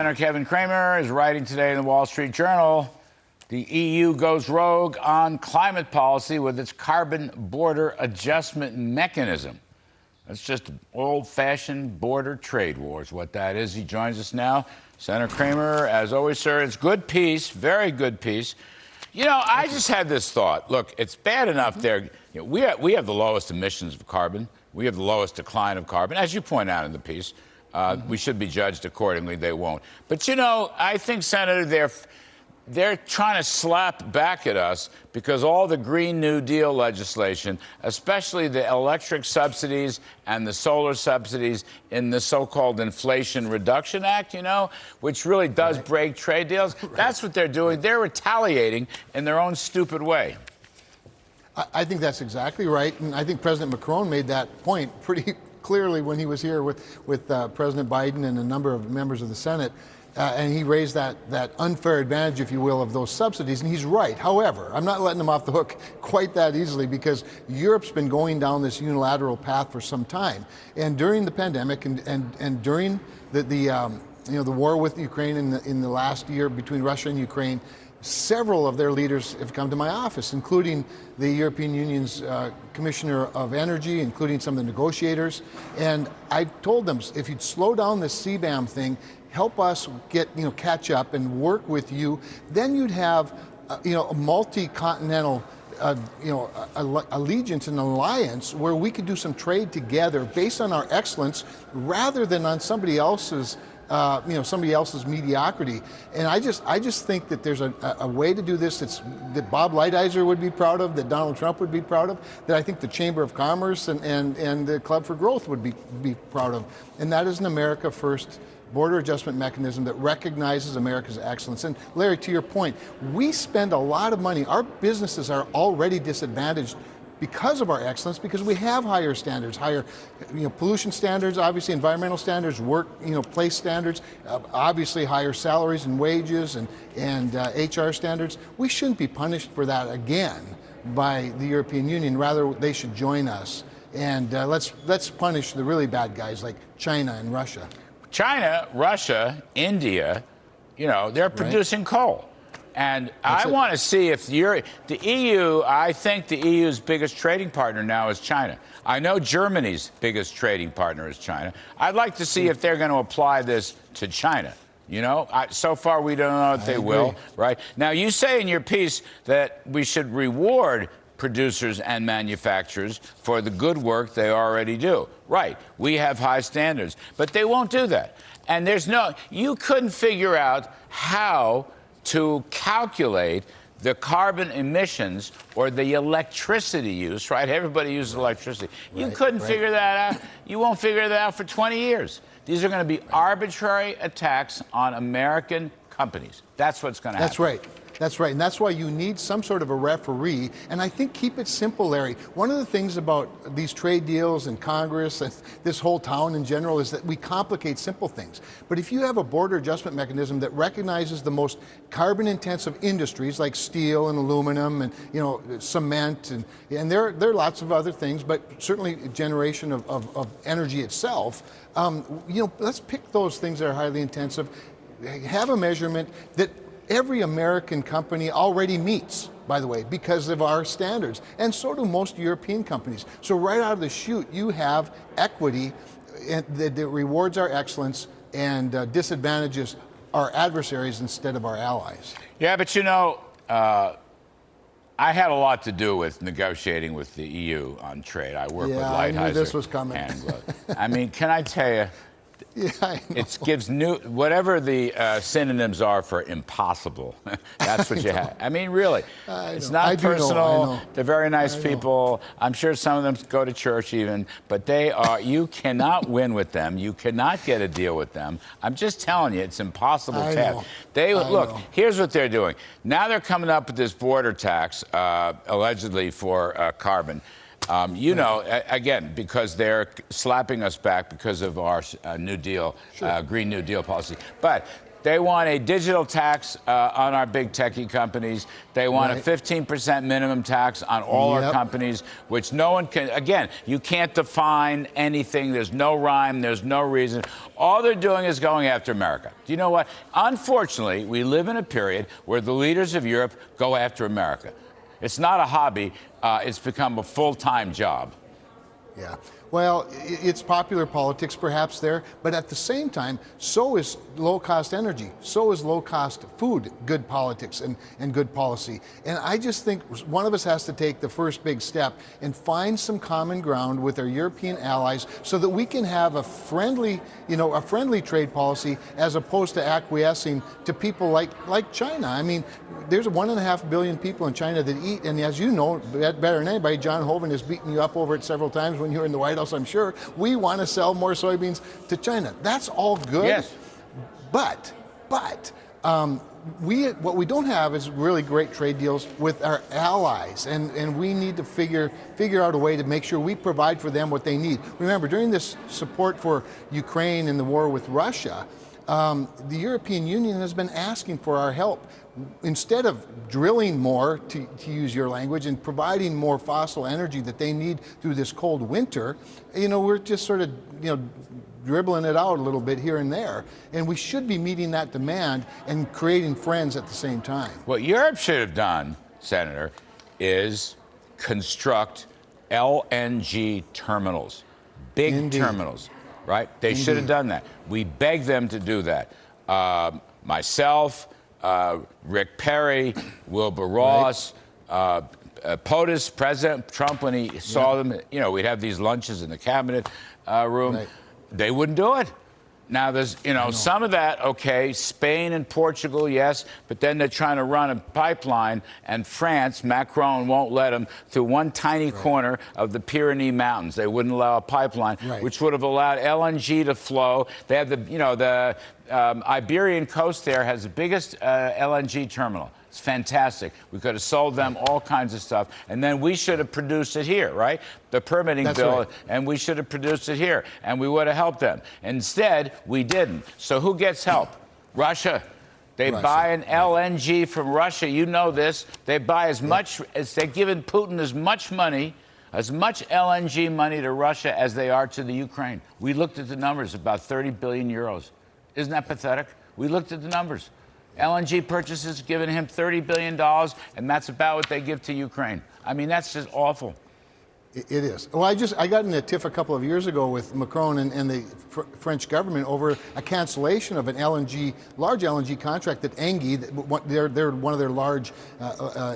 Senator Kevin Cramer is writing today in the Wall Street Journal, the EU goes rogue on climate policy with its carbon border adjustment mechanism. That's just old-fashioned border trade wars, what that is. He joins us now. Senator Cramer, as always, sir, it's good piece, very good piece. You know, I just had this thought. Look, it's bad enough there. You know, we have the lowest emissions of carbon. We have the lowest decline of carbon, as you point out in the piece. We should be judged accordingly. They won't. But, you know, I think, Senator, they're trying to slap back at us because all the Green New Deal legislation, especially the electric subsidies and the solar subsidies in the so-called Inflation Reduction Act, you know, which really does break trade deals. That's what they're doing. They're retaliating in their own stupid way. I think that's exactly right. And I think President Macron made that point pretty clearly when he was here with President Biden and a number of members of the Senate. And he raised that unfair advantage, if you will, of those subsidies. And he's right. However, I'm not letting him off the hook quite that easily because Europe's been going down this unilateral path for some time. And during the pandemic and during the war with Ukraine in the last year between Russia and Ukraine, several of their leaders have come to my office, including the European Union's Commissioner of Energy, including some of the negotiators. And I told them, if you'd slow down this CBAM thing, help us catch up and work with you, then you'd have a multi-continental allegiance and alliance where we could do some trade together based on our excellence rather than on somebody else's mediocrity. And I just think that there's a way to do this that Bob Lighthizer would be proud of, that Donald Trump would be proud of, that I think the Chamber of Commerce and the Club for Growth would be proud of. And that is an America First border adjustment mechanism that recognizes America's excellence. And Larry, to your point, we spend a lot of money. Our businesses are already disadvantaged because of our excellence, because we have higher standards, higher pollution standards, obviously environmental standards, place standards, obviously higher salaries and wages and HR standards. We shouldn't be punished for that again by the European Union. Rather, they should join us. And let's punish the really bad guys like China and Russia. China, Russia, India, they're producing coal. And I want to see if the EU, I think the EU's biggest trading partner now is China. I know Germany's biggest trading partner is China. I'd like to see if they're going to apply this to China. So far we don't know if they will, right? Now, you say in your piece that we should reward producers and manufacturers for the good work they already do. Right, we have high standards, but they won't do that. And you couldn't figure out how to calculate the carbon emissions or the electricity use, right? Everybody uses electricity. You couldn't figure that out. You won't figure that out for 20 years. These are going to be arbitrary attacks on American companies. That's what's going to happen. That's right. That's right, and that's why you need some sort of a referee. And I think keep it simple, Larry. One of the things about these trade deals and Congress and this whole town in general is that we complicate simple things. But if you have a border adjustment mechanism that recognizes the most carbon-intensive industries like steel and aluminum and cement and there are lots of other things, but certainly generation of energy itself. Let's pick those things that are highly intensive. Have a measurement that every American company already meets, by the way, because of our standards. And so do most European companies. So right out of the chute, you have equity that rewards our excellence and disadvantages our adversaries instead of our allies. Yeah, but I had a lot to do with negotiating with the EU on trade. I work with Lighthizer. I knew this was coming. I mean, can I tell you? It gives whatever the synonyms are for impossible. That's what you have. I mean, really, it's not personal. They're very nice people. I'm sure some of them go to church even, but you cannot win with them. You cannot get a deal with them. I'm just telling you, it's impossible task. Look, here's what they're doing. Now they're coming up with this border tax, allegedly for carbon. Again, because they're slapping us back because of our New Deal, Green New Deal policy. But They want a digital tax on our big techie companies. They want a 15% minimum tax on all our companies, which no one can. Again, you can't define anything. There's no rhyme. There's no reason. All they're doing is going after America. Do you know what? Unfortunately, we live in a period where the leaders of Europe go after America. It's not a hobby. It's become a full-time job. Yeah. Well, it's popular politics perhaps there, but at the same time, so is low-cost energy, so is low-cost food good politics and good policy. And I just think one of us has to take the first big step and find some common ground with our European allies so that we can have a friendly, a friendly trade policy as opposed to acquiescing to people like China. I mean, there's 1.5 billion people in China that eat, and as you know better than anybody, John Hoeven has beaten you up over it several times when you were in the White House, I'm sure. We want to sell more soybeans to China. That's all good. Yes. But what we don't have is really great trade deals with our allies, and we need to figure out a way to make sure we provide for them what they need. Remember, during this support for Ukraine and the war with Russia, the European Union has been asking for our help. Instead of drilling more, to use your language, and providing more fossil energy that they need through this cold winter, we're just sort of, dribbling it out a little bit here and there. And we should be meeting that demand and creating friends at the same time. What Europe should have done, Senator, is construct LNG terminals, big terminals, right? They should have done that. We begged them to do that. Myself, Rick Perry, Wilbur Ross, POTUS, President Trump, when he saw them, we'd have these lunches in the cabinet room. Right. They wouldn't do it. Now, there's, some of that, okay, Spain and Portugal, yes, but then they're trying to run a pipeline, and France, Macron won't let them through one tiny corner of the Pyrenees Mountains. They wouldn't allow a pipeline, which would have allowed LNG to flow. They have the Iberian coast there has the biggest LNG terminal. It's fantastic. We could have sold them all kinds of stuff. And then we should have produced it here, right? The permitting bill, and we should have produced it here. And we would have helped them. Instead, we didn't. So who gets help? Russia. They buy an LNG from Russia. You know this. They buy as much as they're giving Putin as much money, as much LNG money to Russia as they are to the Ukraine. We looked at the numbers, about 30 billion euros. Isn't that pathetic? We looked at the numbers. LNG purchases giving him $30 billion, and that's about what they give to Ukraine. I mean, that's just awful. It is. Well, I got in a tiff a couple of years ago with Macron and the French government over a cancellation of an large LNG contract that Engie, they're one of their large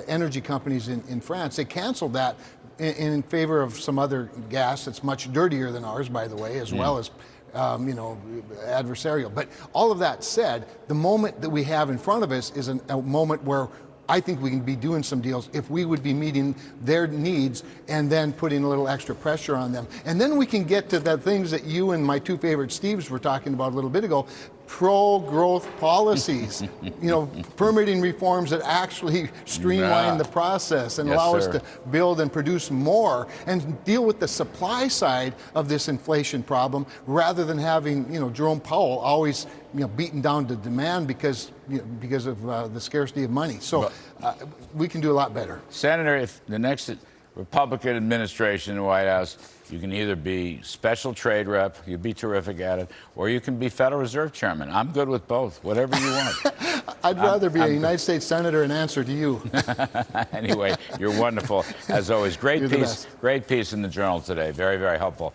energy companies in France. They canceled that in favor of some other gas that's much dirtier than ours, by the way, as well as adversarial. But all of that said, the moment that we have in front of us is a moment where I think we can be doing some deals if we would be meeting their needs and then putting a little extra pressure on them. And then we can get to the things that you and my two favorite Steves were talking about a little bit ago, pro-growth policies, permitting reforms that actually streamline the process and allow us to build and produce more and deal with the supply side of this inflation problem rather than having, Jerome Powell always, beaten down to demand because of the scarcity of money. So we can do a lot better. Senator, if the next Republican administration in the White House, you can either be special trade rep, you'd be terrific at it, or you can be Federal Reserve Chairman. I'm good with both, whatever you want. I'd rather be a United States Senator in answer to you. Anyway, you're wonderful, as always. Great piece in the Journal today. Very, very helpful.